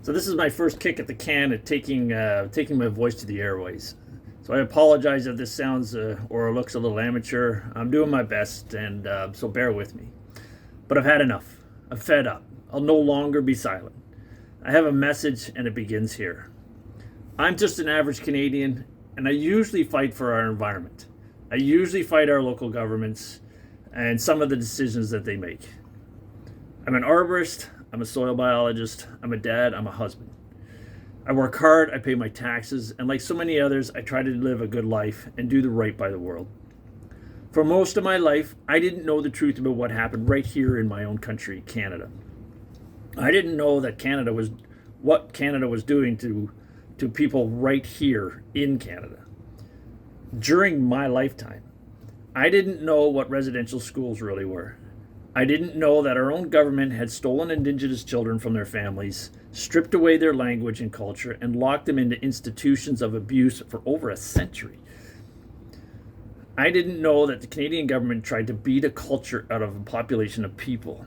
So this is my first kick at the can at taking my voice to the airways. So I apologize if this sounds or looks a little amateur. I'm doing my best, and so bear with me. But I've had enough. I'm fed up. I'll no longer be silent. I have a message, and it begins here. I'm just an average Canadian, and I usually fight for our environment. I usually fight our local governments and some of the decisions that they make. I'm an arborist. I'm a soil biologist, I'm a dad, I'm a husband. I work hard, I pay my taxes, and like so many others, I try to live a good life and do the right by the world. For most of my life, I didn't know the truth about what happened right here in my own country, Canada. I didn't know that what Canada was doing to people right here in Canada. During my lifetime, I didn't know what residential schools really were. I didn't know that our own government had stolen Indigenous children from their families, stripped away their language and culture, and locked them into institutions of abuse for over a century. I didn't know that the Canadian government tried to beat a culture out of a population of people.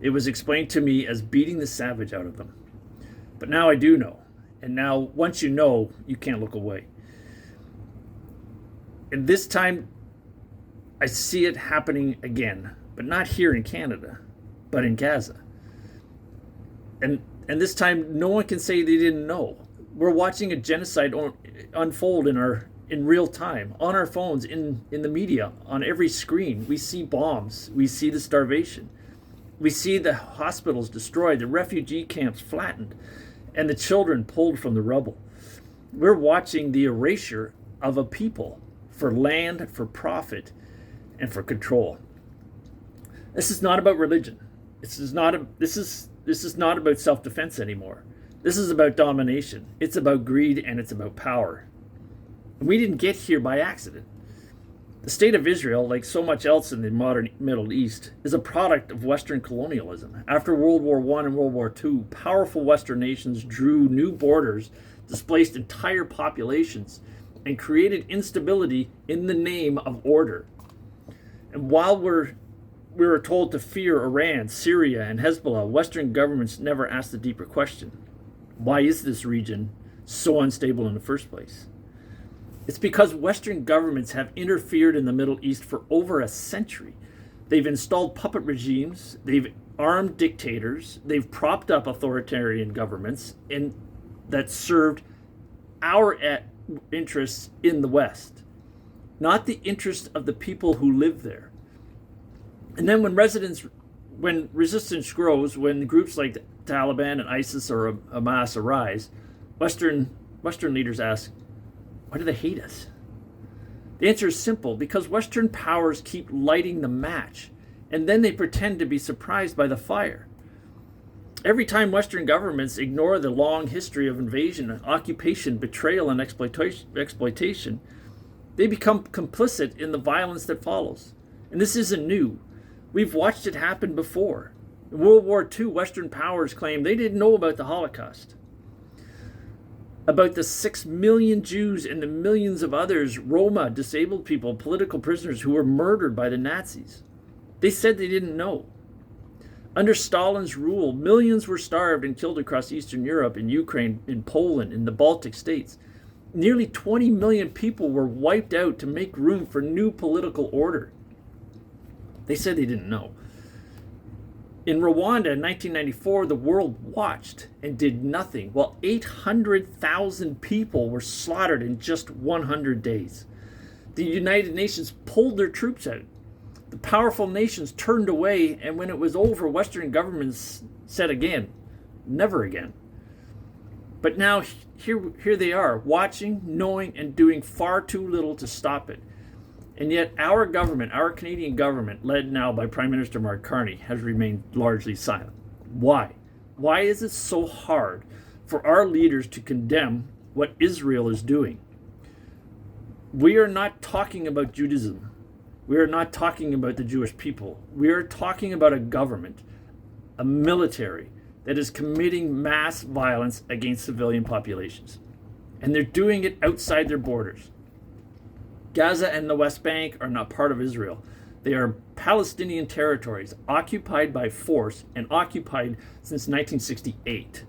It was explained to me as beating the savage out of them. But now I do know. And now, once you know, you can't look away. And this time, I see it happening again. But not here in Canada, but in Gaza. And this time, no one can say they didn't know. We're watching a genocide unfold in real time, on our phones, in the media, on every screen. We see bombs. We see the starvation. We see the hospitals destroyed, the refugee camps flattened, and the children pulled from the rubble. We're watching the erasure of a people for land, for profit, and for control. This is not about religion. This is not about self-defense anymore. This is about domination. It's about greed, and it's about power. And we didn't get here by accident. The state of Israel, like so much else in the modern Middle East, is a product of Western colonialism. After World War I and World War II, powerful Western nations drew new borders, displaced entire populations, and created instability in the name of order. And while we were told to fear Iran, Syria, and Hezbollah, Western governments never asked the deeper question. Why is this region so unstable in the first place? It's because Western governments have interfered in the Middle East for over a century. They've installed puppet regimes, they've armed dictators, they've propped up authoritarian governments and that served our interests in the West, not the interests of the people who live there. And then when resistance grows, when groups like the Taliban and ISIS or Hamas arise, Western leaders ask, why do they hate us? The answer is simple, because Western powers keep lighting the match, and then they pretend to be surprised by the fire. Every time Western governments ignore the long history of invasion, occupation, betrayal, and exploitation, they become complicit in the violence that follows. And this isn't new. We've watched it happen before. In World War II, Western powers claimed they didn't know about the Holocaust, about the 6 million Jews and the millions of others, Roma, disabled people, political prisoners who were murdered by the Nazis. They said they didn't know. Under Stalin's rule, millions were starved and killed across Eastern Europe, in Ukraine, in Poland, in the Baltic states. Nearly 20 million people were wiped out to make room for new political order. They said they didn't know. In Rwanda in 1994, the world watched and did nothing, while 800,000 people were slaughtered in just 100 days. The United Nations pulled their troops out. The powerful nations turned away, and when it was over, Western governments said again, never again. But now here they are, watching, knowing, and doing far too little to stop it. And yet our government, our Canadian government, led now by Prime Minister Mark Carney, has remained largely silent. Why? Why is it so hard for our leaders to condemn what Israel is doing? We are not talking about Judaism. We are not talking about the Jewish people. We are talking about a government, a military, that is committing mass violence against civilian populations. And they're doing it outside their borders. Gaza and the West Bank are not part of Israel. They are Palestinian territories occupied by force and occupied since 1968.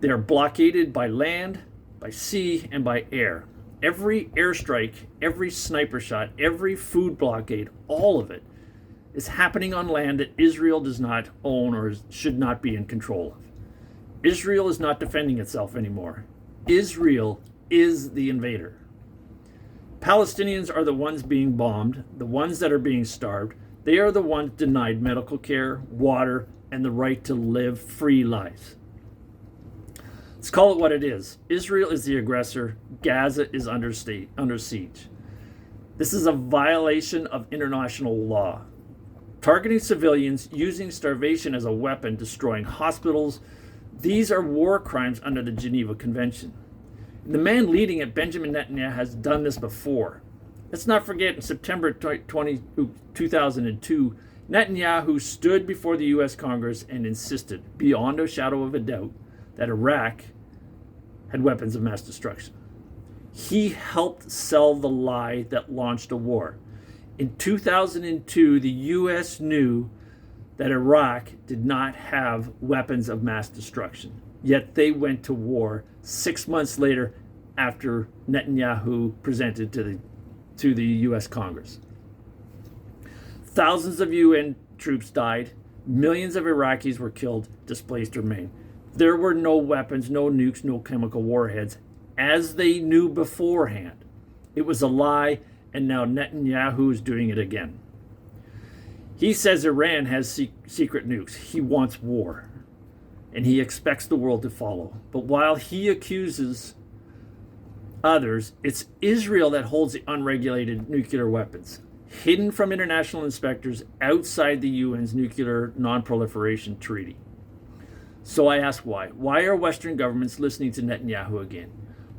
They are blockaded by land, by sea, and by air. Every airstrike, every sniper shot, every food blockade, all of it is happening on land that Israel does not own or should not be in control of. Israel is not defending itself anymore. Israel is the invader. Palestinians are the ones being bombed, the ones that are being starved. They are the ones denied medical care, water, and the right to live free lives. Let's call it what it is. Israel is the aggressor. Gaza is under siege. This is a violation of international law. Targeting civilians, using starvation as a weapon, destroying hospitals. These are war crimes under the Geneva Convention. The man leading it, Benjamin Netanyahu, has done this before. Let's not forget, in September 2002, Netanyahu stood before the U.S. Congress and insisted, beyond a shadow of a doubt, that Iraq had weapons of mass destruction. He helped sell the lie that launched a war. In 2002, the U.S. knew that Iraq did not have weapons of mass destruction. Yet they went to war 6 months later after Netanyahu presented to the U.S. Congress. Thousands of UN troops died. Millions of Iraqis were killed, displaced, or maimed. There were no weapons, no nukes, no chemical warheads, as they knew beforehand. It was a lie, and now Netanyahu is doing it again. He says Iran has secret nukes. He wants war, and he expects the world to follow. But while he accuses others, it's Israel that holds the unregulated nuclear weapons, hidden from international inspectors outside the UN's nuclear non-proliferation treaty. So I ask why? Why are Western governments listening to Netanyahu again?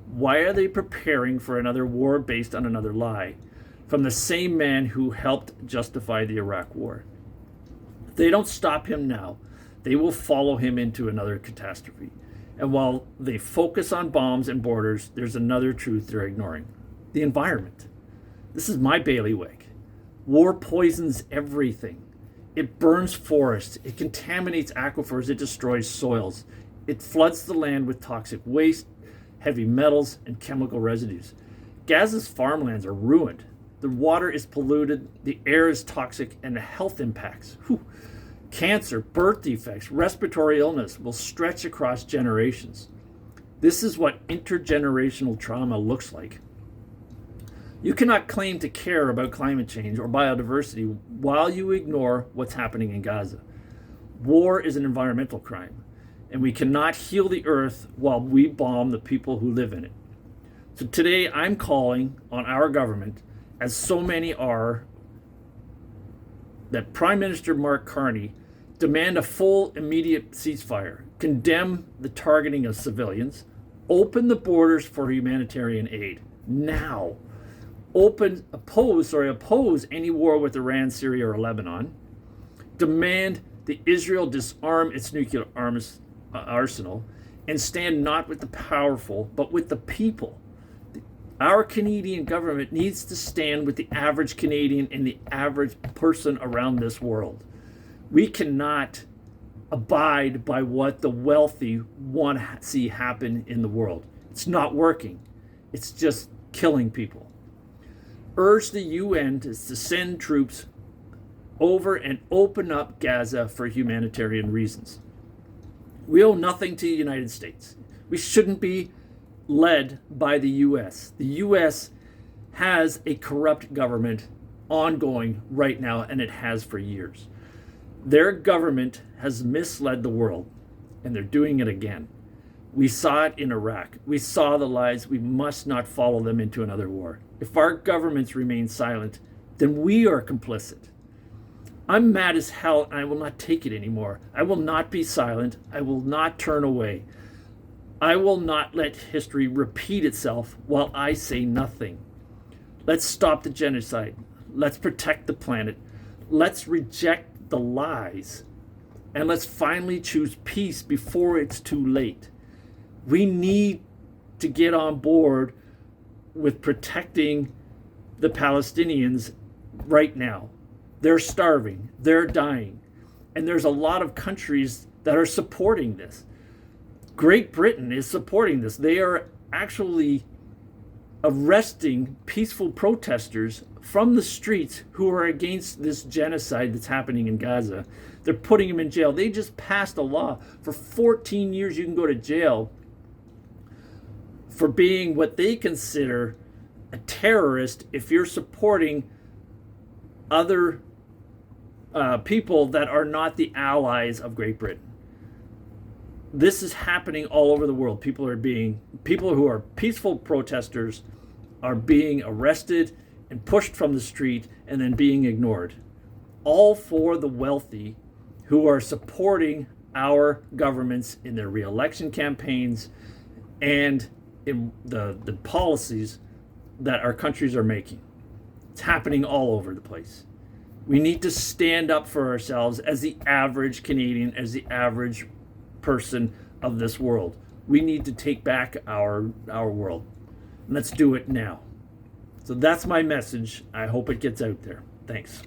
Why are they preparing for another war based on another lie from the same man who helped justify the Iraq war? If they don't stop him now, they will follow him into another catastrophe. And while they focus on bombs and borders, there's another truth they're ignoring: the environment. This is my bailiwick. War poisons everything. It burns forests, it contaminates aquifers, it destroys soils. It floods the land with toxic waste, heavy metals, and chemical residues. Gaza's farmlands are ruined. The water is polluted, the air is toxic, and the health impacts, cancer, birth defects, respiratory illness will stretch across generations. This is what intergenerational trauma looks like. You cannot claim to care about climate change or biodiversity while you ignore what's happening in Gaza. War is an environmental crime, and we cannot heal the earth while we bomb the people who live in it. So today I'm calling on our government, as so many are, that Prime Minister Mark Carney demand a full, immediate ceasefire, condemn the targeting of civilians, open the borders for humanitarian aid now, oppose any war with Iran, Syria, or Lebanon, demand that Israel disarm its nuclear arsenal, and stand not with the powerful, but with the people. Our Canadian government needs to stand with the average Canadian and the average person around this world. We cannot abide by what the wealthy want to see happen in the world. It's not working. It's just killing people. Urge the UN to send troops over and open up Gaza for humanitarian reasons. We owe nothing to the United States. We shouldn't be led by the U.S. The U.S. has a corrupt government ongoing right now, and it has for years. Their government has misled the world, and they're doing it again. We saw it in Iraq. We saw the lies. We must not follow them into another war. If our governments remain silent, then we are complicit. I'm mad as hell, and I will not take it anymore. I will not be silent. I will not turn away. I will not let history repeat itself while I say nothing. Let's stop the genocide. Let's protect the planet. Let's reject the lies. And let's finally choose peace before it's too late. We need to get on board with protecting the Palestinians right now. They're starving. They're dying. And there's a lot of countries that are supporting this. Great Britain is supporting this. They are actually arresting peaceful protesters from the streets who are against this genocide that's happening in Gaza. They're putting them in jail. They just passed a law. For 14 years, you can go to jail for being what they consider a terrorist if you're supporting other people that are not the allies of Great Britain. This is happening all over the world. People who are peaceful protesters are being arrested and pushed from the street and then being ignored. All for the wealthy who are supporting our governments in their re-election campaigns and in the policies that our countries are making. It's happening all over the place. We need to stand up for ourselves as the average Canadian, as the average person of this world. We need to take back our world. Let's do it now. So that's my message. I hope it gets out there. Thanks.